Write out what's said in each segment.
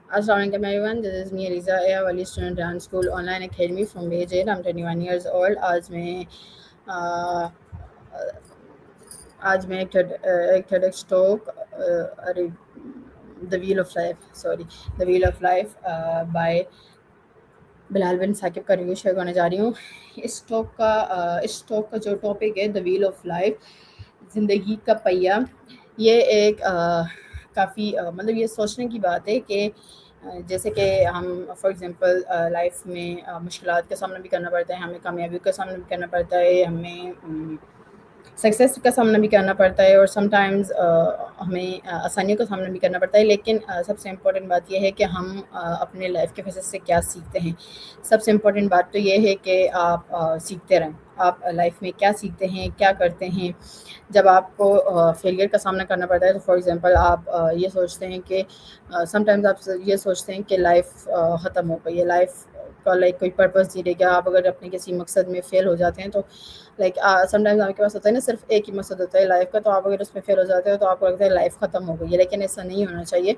Assalamu alaikum everyone, this is me Aliza Aya Wali student Ryan School Online Academy from Page 8. I'm 21 years old. आज मैं एक TEDx talk The Wheel of Life by Bilal बिन साकिब का review share करने जा रही हूँ। इस talk का जो टॉपिक है द व्हील ऑफ लाइफ, ज़िंदगी का पहिया, ये एक काफ़ी मतलब ये सोचने की बात है कि जैसे कि हम फॉर एग्ज़ाम्पल लाइफ में मुश्किलात का सामना भी करना पड़ता है, हमें कामयाबियों का सामना भी करना पड़ता है, हमें सक्सेस का सामना भी करना पड़ता है और समटाइम्स हमें आसानियों का सामना भी करना पड़ता है। लेकिन सबसे इम्पोर्टेंट बात यह है कि हम अपने लाइफ के फेसेस से क्या सीखते हैं। सबसे इम्पोर्टेंट बात तो ये है कि आप सीखते रहें। आप लाइफ में क्या सीखते हैं, क्या करते हैं। जब आपको फेलियर का सामना करना पड़ता है तो फॉर एग्ज़ाम्पल आप ये सोचते हैं कि समटाइम्स आप ये सोचते हैं कि लाइफ ख़त्म हो गई है, लाइफ का लाइक कोई पर्पस नहीं रह गया। आप अगर अपने किसी मकसद में फ़ेल हो जाते हैं तो लाइक समटाइम्स आपके पास होता है ना, सिर्फ एक ही मकसद होता है लाइफ का, तो आप अगर उसमें फेल हो जाते हो तो आपको लगता है लाइफ ख़त्म हो गई है। लेकिन ऐसा नहीं होना चाहिए,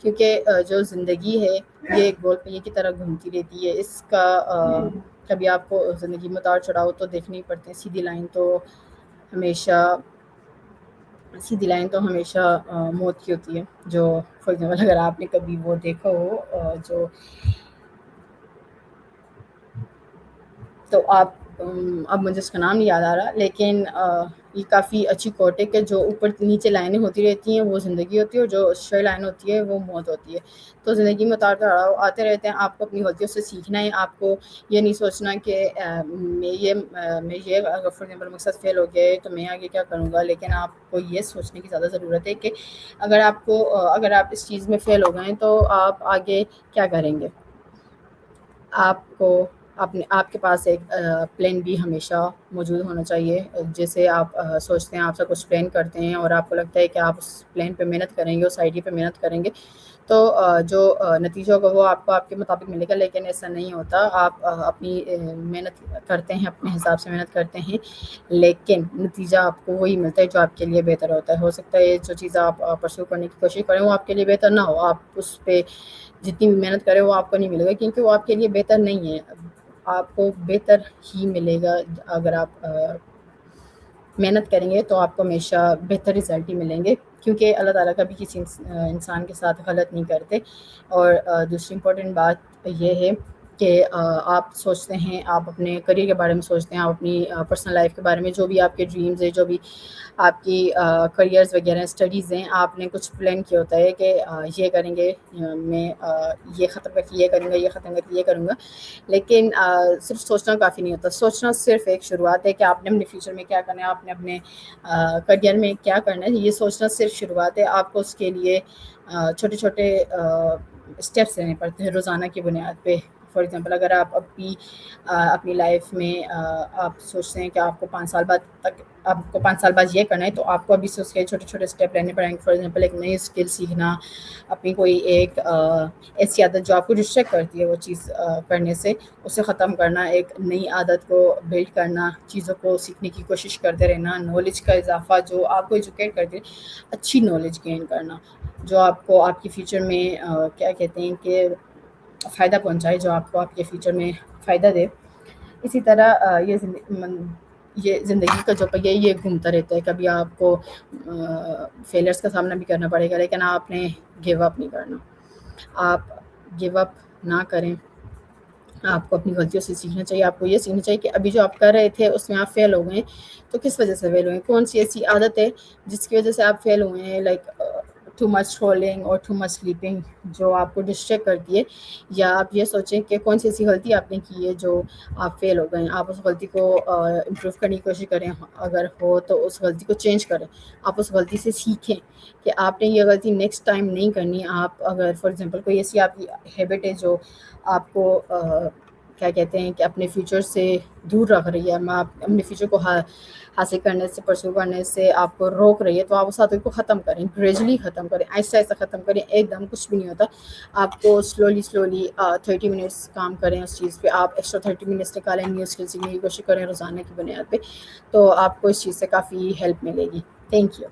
क्योंकि जो ज़िंदगी है ये एक गोल पहिए की तरह घूमती रहती है। इसका कभी आपको ज़िंदगी में उतार चढ़ाव तो देखने ही पड़ते हैं। सीधी लाइन तो हमेशा मौत की होती है। जो फॉर एग्जाम्पल अगर आपने कभी वो देखा हो जो तो आप अब मुझे उसका नाम नहीं याद आ रहा, लेकिन ये काफ़ी अच्छी कोट है कि जो ऊपर नीचे लाइनें होती रहती हैं वो ज़िंदगी होती है और जो स्ट्रेट लाइन होती है वो मौत होती है। तो ज़िंदगी में उतार चढ़ाव आते रहते हैं। आपको अपनी गलतियों से सीखना है। आपको ये नहीं सोचना कि मैं ये अगर फॉर एग्जाम्पल मकसद फेल हो गया है तो मैं आगे क्या करूँगा। लेकिन आपको ये सोचने की ज़्यादा ज़रूरत है कि अगर आप इस चीज़ में फ़ेल हो गए तो आप आगे क्या करेंगे। आपके पास एक प्लान भी हमेशा मौजूद होना चाहिए। जैसे आप सोचते हैं, आप सब कुछ प्लान करते हैं और आपको लगता है कि आप उस प्लान पे मेहनत करेंगे, उस आइडिया पे मेहनत करेंगे तो जो नतीजा होगा वो आपको आपके मुताबिक मिलेगा। लेकिन ऐसा नहीं होता। आप अपनी मेहनत करते हैं, अपने हिसाब से मेहनत करते हैं, लेकिन नतीजा आपको वही मिलता है जो आपके लिए बेहतर होता है। हो सकता है जो चीज़ आप परस्यू करने की कोशिश करें वो आपके लिए बेहतर ना हो। आप उस पर जितनी भी मेहनत करें वो आपको नहीं मिलेगा, क्योंकि वो आपके लिए बेहतर नहीं है। आपको बेहतर ही मिलेगा अगर आप मेहनत करेंगे तो आपको हमेशा बेहतर रिज़ल्ट ही मिलेंगे, क्योंकि अल्लाह ताला कभी किसी इंसान के साथ गलत नहीं करते। और दूसरी इम्पोर्टेंट बात ये है कि आप सोचते हैं, आप अपने करियर के बारे में सोचते हैं, आप अपनी पर्सनल लाइफ के बारे में, जो भी आपके ड्रीम्स हैं, जो भी आपकी करियर्स वगैरह स्टडीज़ हैं, आपने कुछ प्लान किया होता है कि ये करेंगे, मैं ये ख़त्म करके ये करूँगा, ये ख़त्म करके ये करूँगा। लेकिन सिर्फ सोचना काफ़ी नहीं होता। सोचना सिर्फ एक शुरुआत है कि आपने अपने फ्यूचर में क्या करना है, आपने अपने करियर में क्या करना है। ये सोचना सिर्फ शुरुआत है। आपको उसके लिए छोटे छोटे स्टेप्स लेने पड़ते हैं रोज़ाना की बुनियाद पे। फॉर एग्ज़ाम्पल अगर आप अपनी लाइफ में आप सोचते हैं कि आपको 5 साल बाद ये करना है, तो आपको अभी से उसके छोटे छोटे स्टेप लेने पड़ेंगे। फॉर एग्ज़ाम्पल एक नई स्किल सीखना, अपनी कोई एक ऐसी आदत जो आपको डिस्ट्रैक्ट करती है वो चीज़ करने से, उसे ख़त्म करना, एक नई आदत को बिल्ड करना, चीज़ों को सीखने की कोशिश करते रहना, नॉलेज का इजाफ़ा जो आपको एजुकेट करती है, अच्छी नॉलेज गेन करना जो आपको आपके फ्यूचर में क्या कहते हैं कि फ़ायदा पहुँचाए, जो आपको आपके फ्यूचर में फ़ायदा दे। इसी तरह ये ज़िंदगी का जो पहिया ये घूमता रहता है। कभी आपको फेलियर्स का सामना भी करना पड़ेगा, लेकिन आपने गिव अप नहीं करना। आप गिव अप ना करें। आपको अपनी गलतियों से सीखना चाहिए। आपको ये सीखना चाहिए कि अभी जो आप कर रहे थे उसमें आप फेल हो गए, तो किस वजह से फेल हुए, कौन सी ऐसी आदत है जिसकी वजह से आप फेल हुए हैं। लाइक टू मच स्क्रॉलिंग और टू मच स्लीपिंग जो आपको डिस्ट्रैक्ट करती है। या आप ये सोचें कि कौन सी ऐसी गलती आपने की है जो आप फेल हो गए। आप उस गलती को इम्प्रूव करने की कोशिश करें, अगर हो तो उस गलती को चेंज करें। आप उस गलती से सीखें कि आपने ये गलती नेक्स्ट टाइम नहीं करनी। आप अगर फॉर एग्जांपल कोई ऐसी आपकी हैबिट है जो आपको क्या कहते हैं कि अपने फ्यूचर से दूर रख रही है, आप अपने फ्यूचर को हासिल करने से, परस्यू करने से आपको रोक रही है, तो आप उस आदत को ख़त्म करें, ग्रेजुअली ख़त्म करें, ऐसा ख़त्म करें। एकदम कुछ भी नहीं होता। आपको स्लोली 30 मिनट्स काम करें उस चीज़ पे। आप एक्स्ट्रा 30 मिनट्स निकालें, न्यू स्किल सीखने की कोशिश करें रोज़ाना की बुनियाद पे, तो आपको इस चीज़ से काफ़ी हेल्प मिलेगी। Thank you.